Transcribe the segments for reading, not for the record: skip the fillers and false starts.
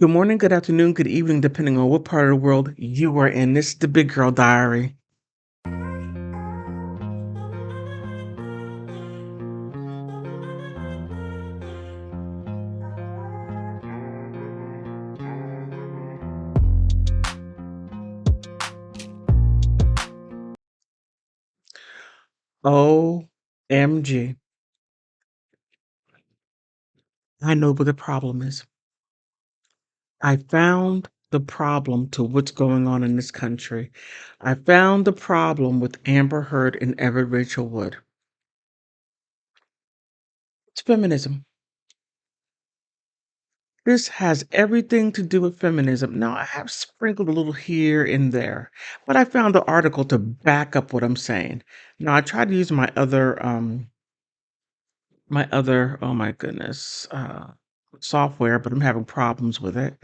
Good morning, good afternoon, good evening, depending on what part of the world you are in. This is the Big Girl Diary. OMG. I know what the problem is. I found the problem to what's going on in this country. I found the problem with Amber Heard and Evan Rachel Wood. It's feminism. This has everything to do with feminism. Now, I have sprinkled a little here and there, but I found the article to back up what I'm saying. Now, I tried to use my other, oh my goodness, software, but I'm having problems with it.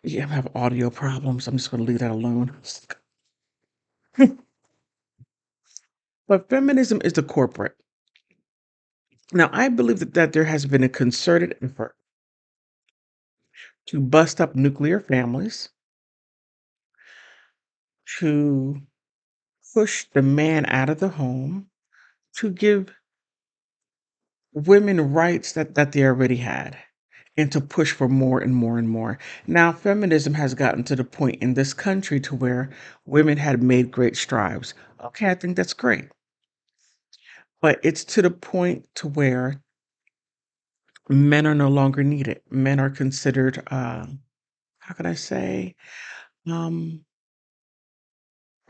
Yeah, I'm having audio problems. I'm just going to leave that alone. But feminism is the corporate. Now, I believe that there has been a concerted effort to bust up nuclear families, to push the man out of the home, to give women rights that they already had, and to push for more and more and more. Now, feminism has gotten to the point in this country to where women had made great strides. Okay, I think that's great. But it's to the point to where men are no longer needed. Men are considered, how can I say, um,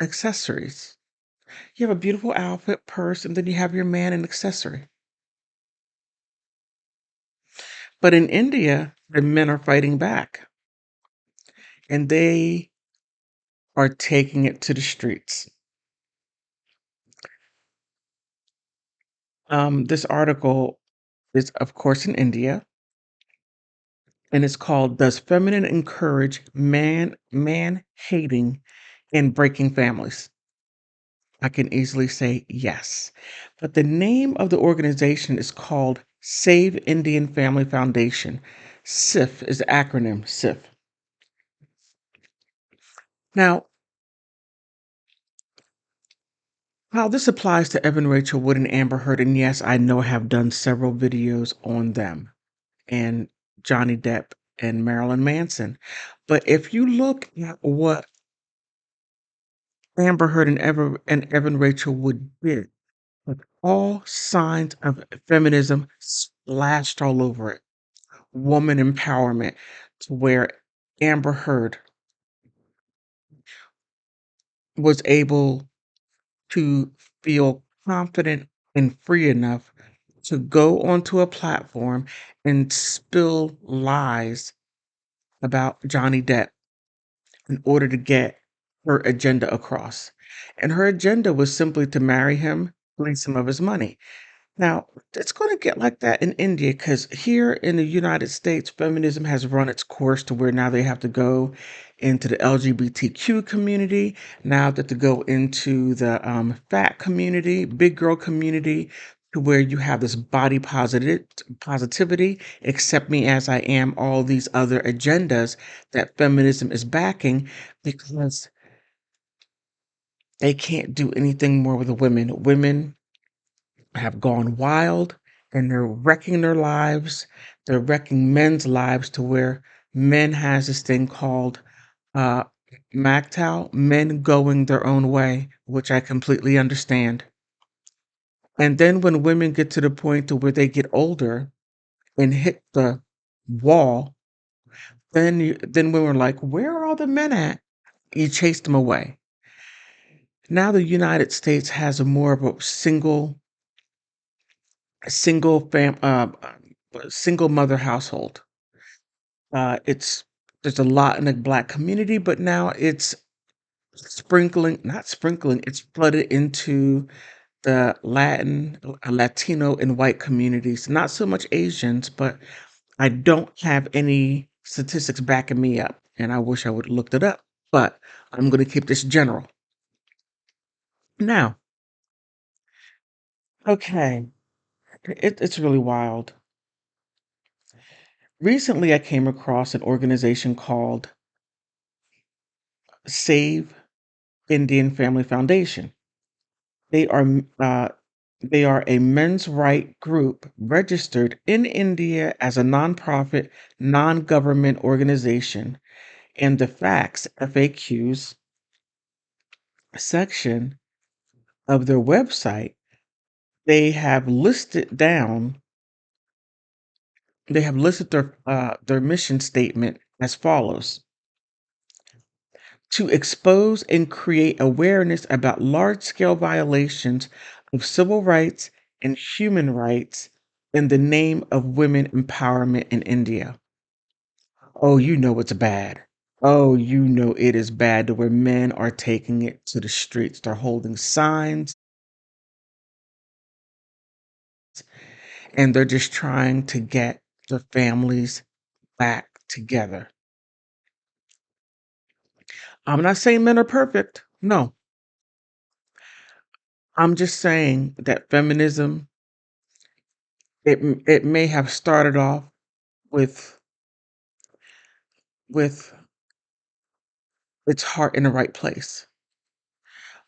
accessories. You have a beautiful outfit, purse, and then you have your man an accessory. But in India, the men are fighting back and they are taking it to the streets. This article is, of course, in India, and it's called "Does Feminine Encourage Man Hating and Breaking Families?" I can easily say yes. But the name of the organization is called Save Indian Family Foundation. SIF is the acronym SIF. Now, how this applies to Evan Rachel Wood and Amber Heard, and yes, I know I have done several videos on them and Johnny Depp and Marilyn Manson. But if you look at what Amber Heard and Evan Rachel Wood did, with all signs of feminism splashed all over it, woman empowerment, to where Amber Heard was able to feel confident and free enough to go onto a platform and spill lies about Johnny Depp in order to get her agenda across. And her agenda was simply to marry him, leave some of his money. Now, it's going to get like that in India because here in the United States, feminism has run its course to where now they have to go into the LGBTQ community, now that to go into the fat community, big girl community, to where you have this body positivity, accept me as I am, all these other agendas that feminism is backing because they can't do anything more with the women. Women have gone wild and they're wrecking their lives. They're wrecking men's lives to where men has this thing called uh MGTOW, men going their own way, which I completely understand. And then when women get to the point to where they get older and hit the wall, then women are like, where are all the men at? You chase them away. Now the United States has a more of a single mother household. It's there's a lot in the black community, but now it's not sprinkling, it's flooded into the Latino, and white communities. Not so much Asians, but I don't have any statistics backing me up, and I wish I would have looked it up. But I'm going to keep this general. Now, okay, it's really wild. Recently, I came across an organization called Save Indian Family Foundation. They are they are a men's right group registered in India as a nonprofit, non-government organization. And the facts FAQs section of their website, they have listed down they have listed their mission statement as follows: to expose and create awareness about large-scale violations of civil rights and human rights in the name of women empowerment in India. Oh, you know it's bad. Oh, you know it is bad to where men are taking it to the streets. They're holding signs and they're just trying to get their families back together. I'm not saying men are perfect. No, I'm just saying that feminism, it may have started off with with its heart in the right place.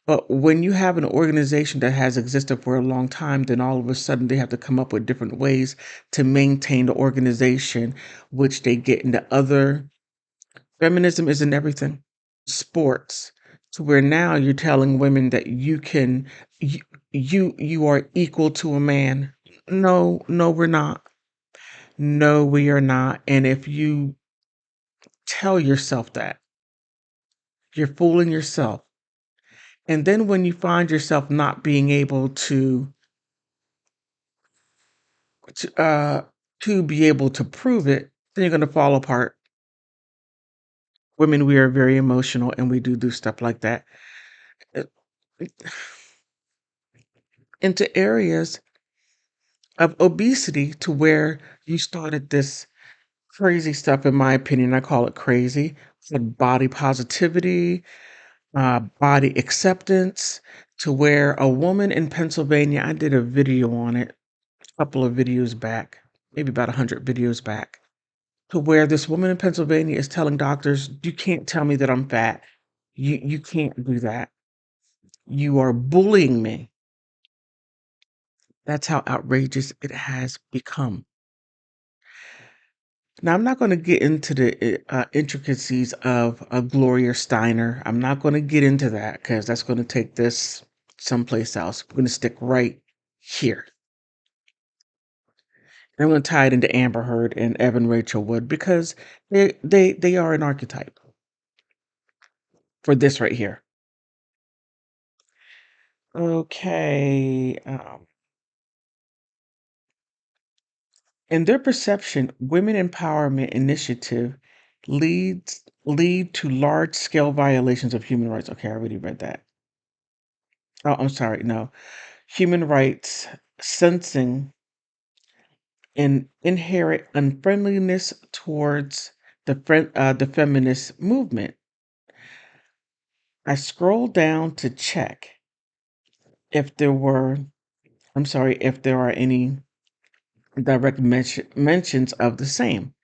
But when you have an organization that has existed for a long time, then all of a sudden they have to come up with different ways to maintain the organization, which they get into other. Feminism isn't everything. Sports, to where now you're telling women that you you are equal to a man. No, no, we're not. No, we are not. And if you tell yourself that, you're fooling yourself. And then when you find yourself not being able to to be able to prove it, then you're gonna fall apart. Women, we are very emotional and we do stuff like that. Uh, Into areas of obesity to where you started this crazy stuff, in my opinion. I call it crazy. Said body positivity, body acceptance, to where a woman in Pennsylvania, I did a video on it a couple of videos back, maybe about 100 videos back, to where this woman in Pennsylvania is telling doctors, you can't tell me that I'm fat. You can't do that. You are bullying me. That's how outrageous it has become. Now, I'm not going to get into the intricacies of Gloria Steiner. I'm not going to get into that because that's going to take this someplace else. We're going to stick right here. And I'm going to tie it into Amber Heard and Evan Rachel Wood because they are an archetype for this right here. Okay. In their perception, Women Empowerment Initiative lead to large scale violations of human rights. Okay, I already read that. Oh, I'm sorry. No, human rights sensing an inherent unfriendliness towards the feminist movement. I scrolled down to check if there were, I'm sorry, if there are any direct mentions of the same.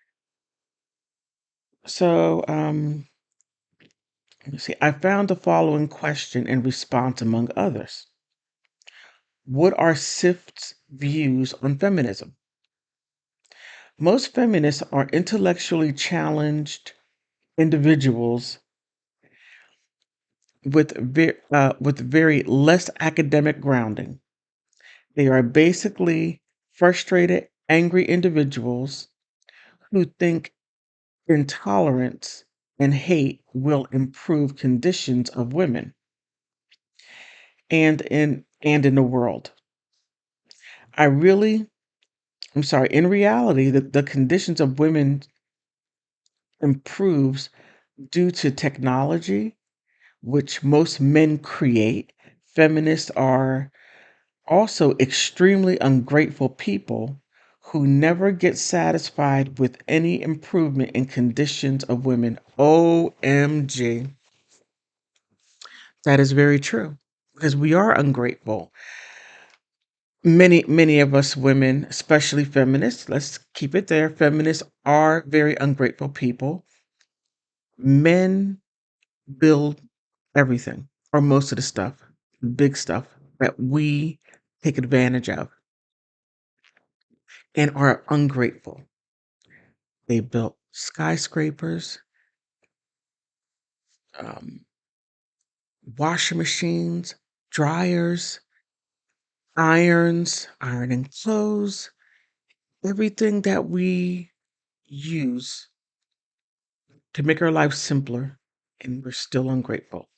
So, let me see. I found the following question and response among others. What are SIFT's views on feminism? Most feminists are intellectually challenged individuals with very less academic grounding. They are basically frustrated, angry individuals who think intolerance and hate will improve conditions of women and in the world. I really, I'm sorry, in reality, the conditions of women improves due to technology, which most men create. Feminists are also extremely ungrateful people who never get satisfied with any improvement in conditions of women. OMG. That is very true because we are ungrateful. Many of us women, especially feminists, let's keep it there. Feminists are very ungrateful people. Men build everything or most of the stuff, big stuff that we take advantage of and are ungrateful. They built skyscrapers, um, washing machines, dryers, irons, ironing clothes, everything that we use to make our life simpler, and we're still ungrateful.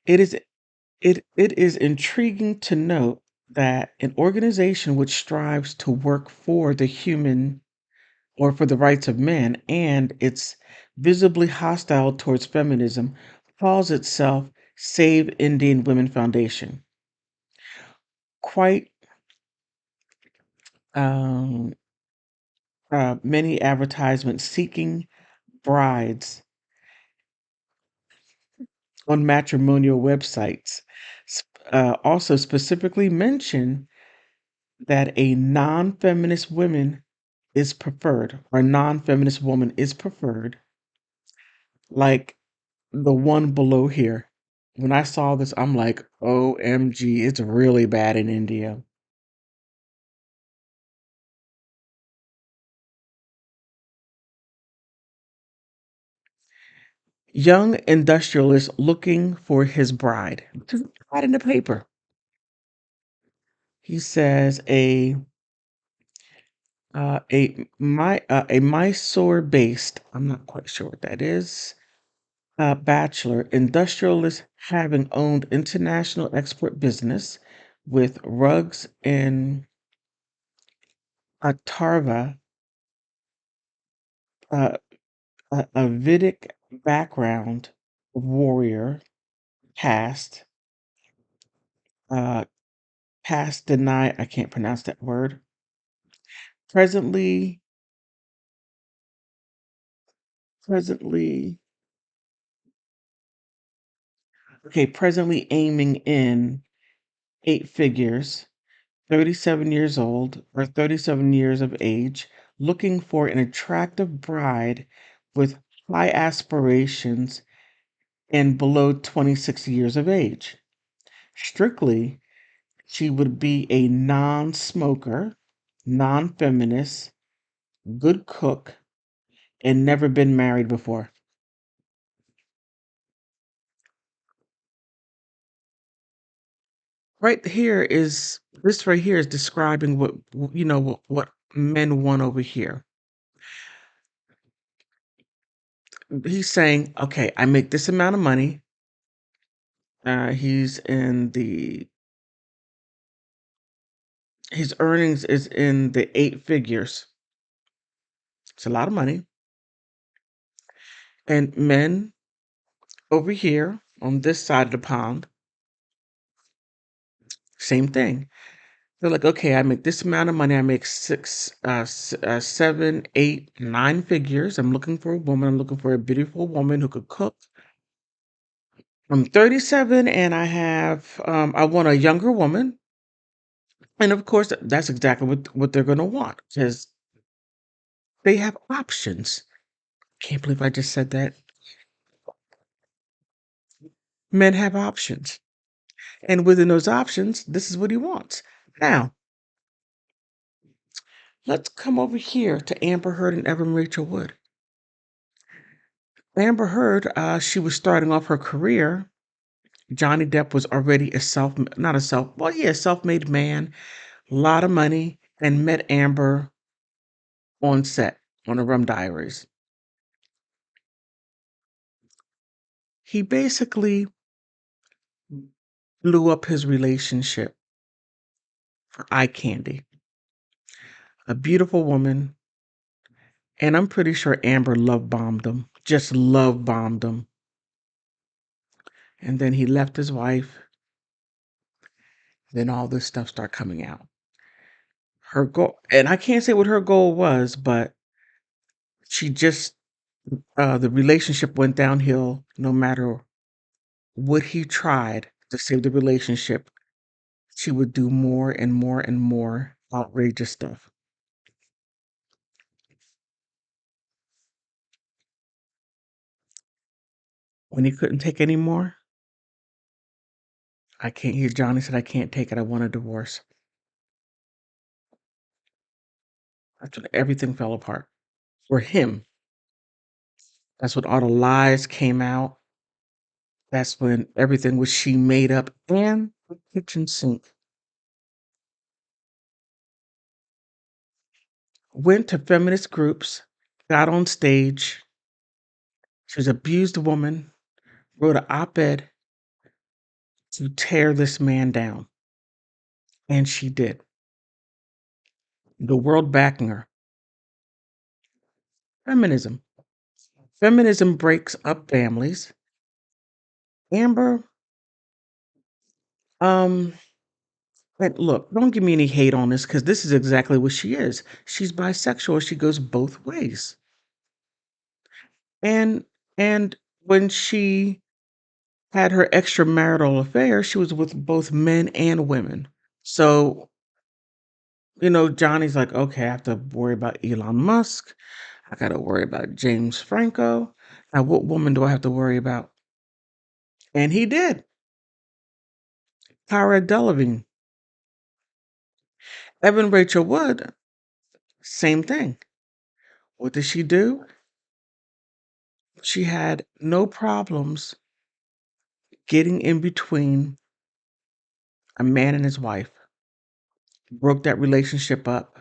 It is it is intriguing to note that an organization which strives to work for the human or for the rights of men and it's visibly hostile towards feminism calls itself Save Indian Women Foundation. Quite um, many advertisements seeking brides on matrimonial websites also specifically mention that a non-feminist woman is preferred or non-feminist woman is preferred, like the one below here. When I saw this, I'm like, OMG, it's really bad in India. Young industrialist looking for his bride. Just right in the paper. He says a Mysore based, I'm not quite sure what that is, bachelor industrialist having owned international export business with rugs in Atarva, uh, a Vedic background warrior caste, uh, caste deny, I can't pronounce that word, presently, presently, presently aiming in eight figures, 37 years old or 37 years of age, looking for an attractive bride with high aspirations and below 26 years of age. Strictly, she would be a non smoker, non feminist, good cook, and never been married before. This right here is describing what men want over here. He's saying, okay, I make this amount of money. He's in the his earnings is in the eight figures. It's a lot of money. And men over here on this side of the pond, same thing. They're like, okay, I make this amount of money. I make seven, eight, nine figures. I'm looking for a woman. I'm looking for a beautiful woman who could cook. I'm 37 and I want a younger woman. And of course, that's exactly what they're going to want because they have options. Can't believe I just said that. Men have options. And within those options, this is what he wants. Now, let's come over here to Amber Heard and Evan Rachel Wood. Amber Heard, she was starting off her career. Johnny Depp was already self-made man, a lot of money, and met Amber on set on the Rum Diaries. He basically blew up his relationship for eye candy. A beautiful woman, and I'm pretty sure Amber love bombed him, just love bombed him. And then he left his wife. Then all this stuff started coming out. Her goal, and I can't say what her goal was, but she just the relationship went downhill no matter what he tried. to save the relationship, she would do more and more and more outrageous stuff. When he couldn't take any more, I can't hear Johnny said, I can't take it. I want a divorce. That's when everything fell apart for him. That's when all the lies came out. That's when everything was she made up and the kitchen sink. Went to feminist groups, got on stage. She was an abused woman, wrote an op-ed to tear this man down. And she did. The world backing her. Feminism. Feminism breaks up families. Amber, um, and look, don't give me any hate on this because this is exactly what she is. She's bisexual. She goes both ways. And and when she had her extramarital affair, she was with both men and women. So, Johnny's like, okay, I have to worry about Elon Musk. I got to worry about James Franco. Now, what woman do I have to worry about? And he did. Cara Delevingne. Evan Rachel Wood, same thing. What did she do? She had no problems getting in between a man and his wife, broke that relationship up,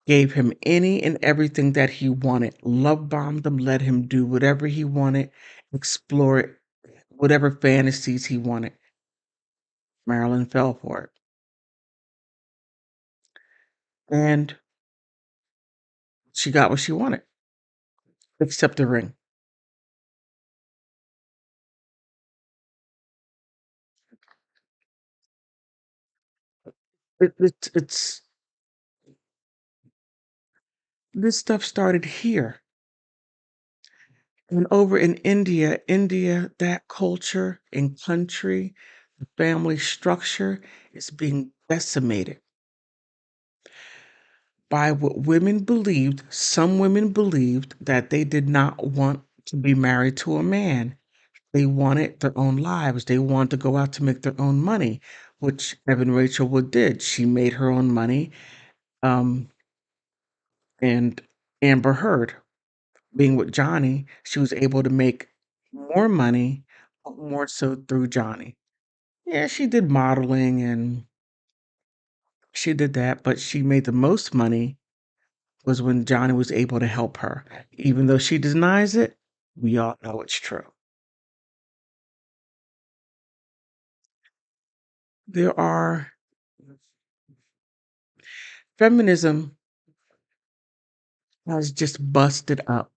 gave him any and everything that he wanted, love bombed him, let him do whatever he wanted, explore whatever fantasies he wanted. Marilyn fell for it. And she got what she wanted, except the ring. It's this stuff started here. And over in India, that culture and country, the family structure is being decimated by what women believed. Some women believed that they did not want to be married to a man. They wanted their own lives. They wanted to go out to make their own money, which Evan Rachel Wood did. She made her own money. Um, and Amber Heard, being with Johnny, she was able to make more money, but more so through Johnny. Yeah, she did modeling and she did that, but she made the most money was when Johnny was able to help her. Even though she denies it, we all know it's true. There are feminism has just busted up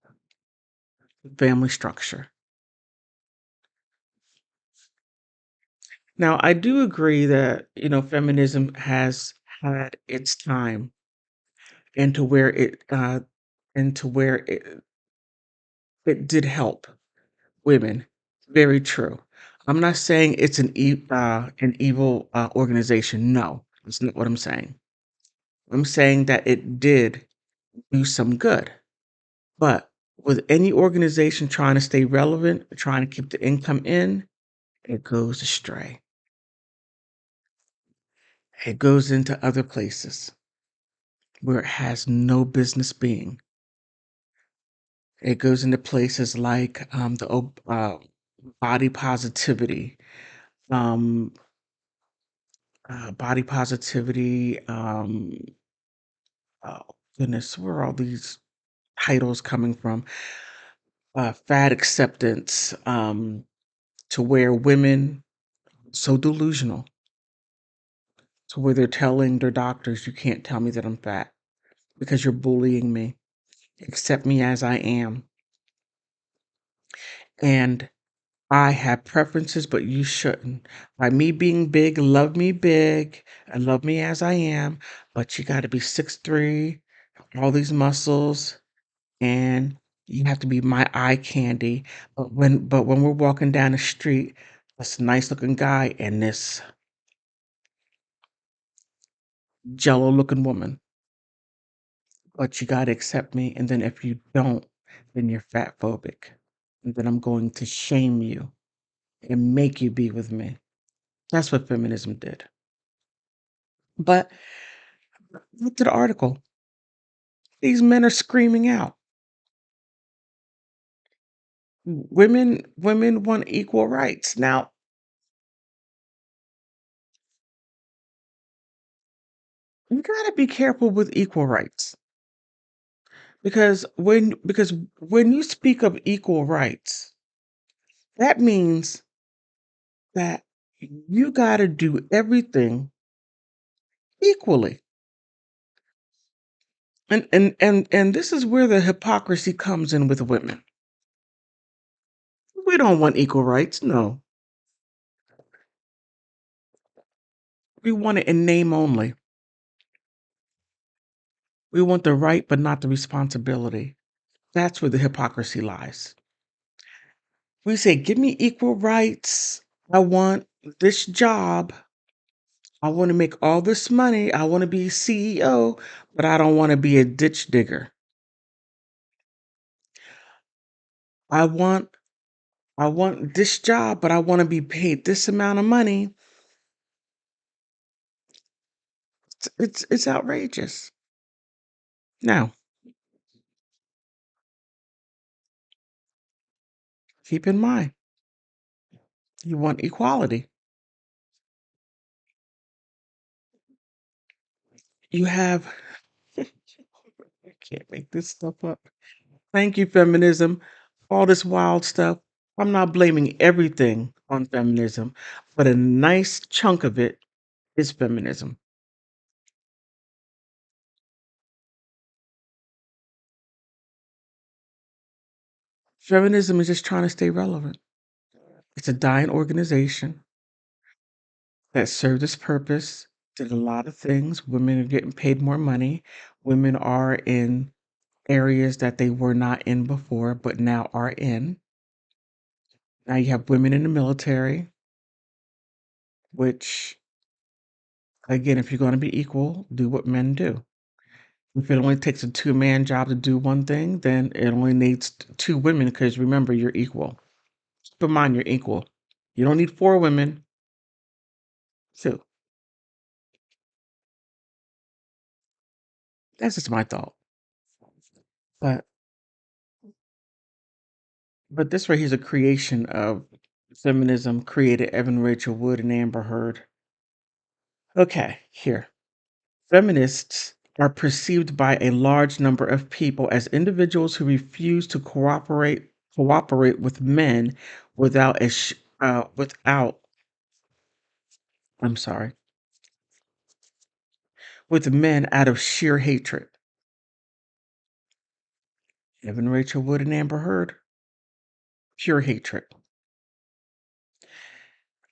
the family structure. Now, I do agree that, feminism has had its time into where it did help women. Very true. I'm not saying it's an evil organization. No, that's not what I'm saying. I'm saying that it did do some good. But with any organization trying to stay relevant, trying to keep the income in, it goes astray. It goes into other places where it has no business being. It goes into places like body positivity, um, oh goodness, where are all these titles coming from? Fat acceptance, to where women so delusional to where they're telling their doctors, you can't tell me that I'm fat because you're bullying me. Accept me as I am. And I have preferences, but you shouldn't. By me being big, love me big and love me as I am, but you got to be 6'3", all these muscles, and you have to be my eye candy. But when we're walking down the street, this nice looking guy and this jello looking woman, but you got to accept me. And then if you don't, then you're fat phobic. And then I'm going to shame you and make you be with me. That's what feminism did. But look to the article. These men are screaming out. Women want equal rights. Now, you got to be careful with equal rights because when you speak of equal rights, that means that you got to do everything equally. And this is where the hypocrisy comes in with women. We don't want equal rights. No. We want it in name only. We want the right but not the responsibility. That's where the hypocrisy lies. We say, give me equal rights. I want this job. I want to make all this money. I want to be CEO, but I don't want to be a ditch digger. I want I want this job, but I want to be paid this amount of money. It's outrageous. Now, keep in mind, you want equality. You have I can't make this stuff up. Thank you, feminism. All this wild stuff. I'm not blaming everything on feminism, but a nice chunk of it is feminism. Feminism is just trying to stay relevant. It's a dying organization that served its purpose, did a lot of things. Women are getting paid more money. Women are in areas that they were not in before, but now are in. Now you have women in the military, which, again, if you're going to be equal, do what men do. If it only takes a two-man job to do one thing, then it only needs two women because remember, you're equal. Keep in mind, you're equal. You don't need four women. So that's just my thought. But this right here is a creation of feminism created Evan Rachel Wood and Amber Heard. Okay, here. Feminists are perceived by a large number of people as individuals who refuse to cooperate with men without I'm sorry, with men out of sheer hatred. Evan Rachel Wood and Amber Heard, pure hatred.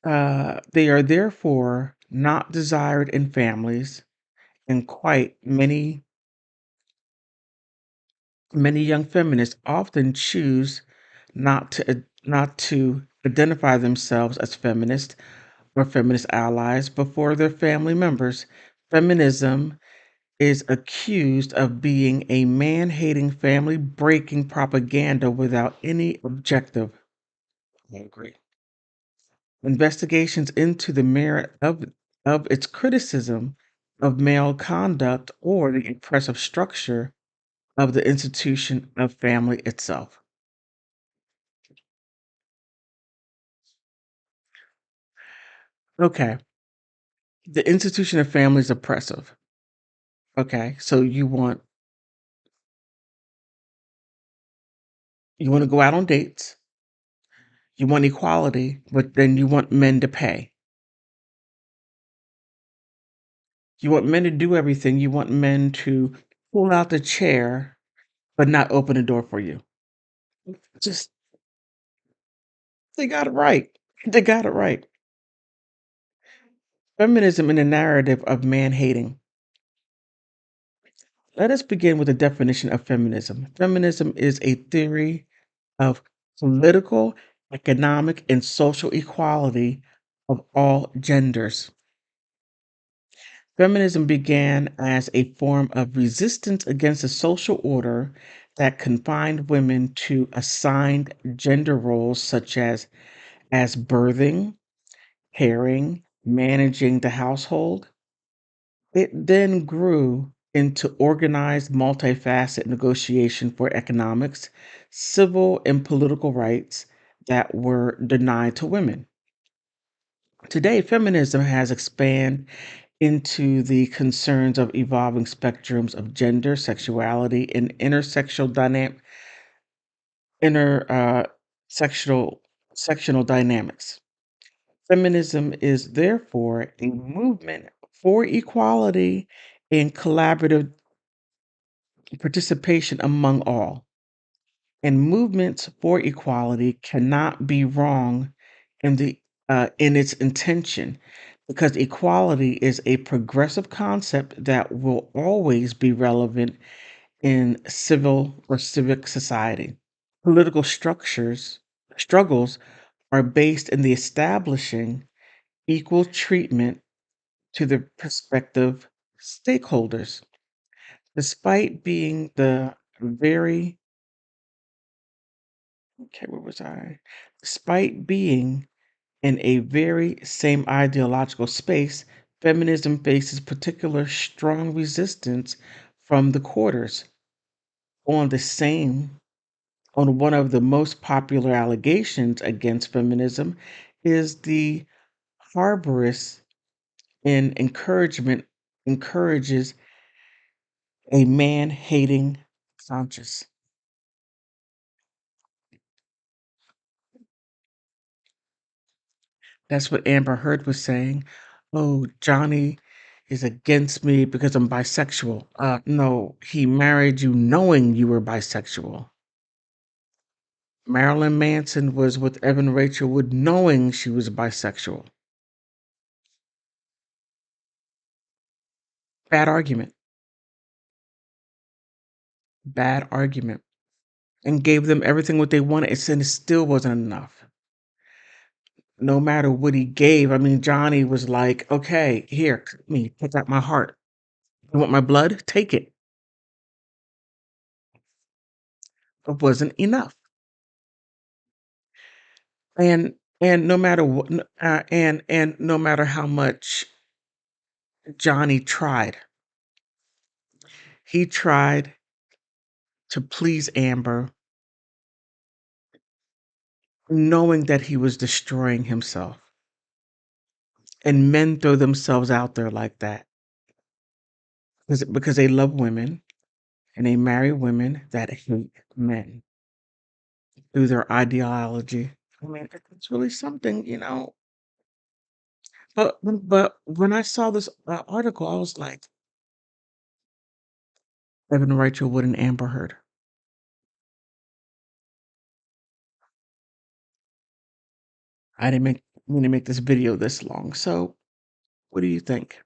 They are therefore not desired in families, and quite many young feminists often choose not to identify themselves as feminists or feminist allies before their family members. Feminism is accused of being a man-hating, family-breaking propaganda without any objective. I agree. Investigations into the merit of its criticism of male conduct or the oppressive structure of the institution of family itself. Okay, the institution of family is oppressive. Okay, so you want to go out on dates, you want equality, but then you want men to pay. You want men to do everything. You want men to pull out the chair, but not open the door for you. Just they got it right. They got it right. Feminism in the narrative of man hating. Let us begin with a definition of feminism. Feminism is a theory of political economic, and social equality of all genders. Feminism began as a form of resistance against a social order that confined women to assigned gender roles such as birthing, caring, managing the household. It then grew into organized, multifaceted negotiation for economics, civil, and political rights that were denied to women. Today, feminism has expanded into the concerns of evolving spectrums of gender, sexuality, and inter sectional dynamics. Feminism is therefore a movement for equality and collaborative participation among all. And movements for equality cannot be wrong in its intention because equality is a progressive concept that will always be relevant in civil or civic society. Political struggles are based in the establishing equal treatment to the prospective stakeholders, despite being the very okay, where was I? Despite being in a very same ideological space, feminism faces particular strong resistance from the quarters. On the same, on one of the most popular allegations against feminism is the harborist and encourages a man hating conscience. That's what Amber Heard was saying. Oh, Johnny is against me because I'm bisexual. No, he married you knowing you were bisexual. Marilyn Manson was with Evan Rachel Wood knowing she was bisexual. Bad argument. Bad argument. And gave them everything what they wanted. And it still wasn't enough. No matter what he gave, I mean, Johnny was like, okay, here, cut me, take out my heart. You want my blood? Take it. It wasn't enough. And no matter what, and no matter how much Johnny tried, he tried to please Amber, knowing that he was destroying himself. And men throw themselves out there like that because they love women and they marry women that hate men through their ideology. I mean, it's really something, you know. But when I saw this article, I was like, Evan Rachel Wood and Amber Heard. I didn't mean to make this video this long. So, what do you think?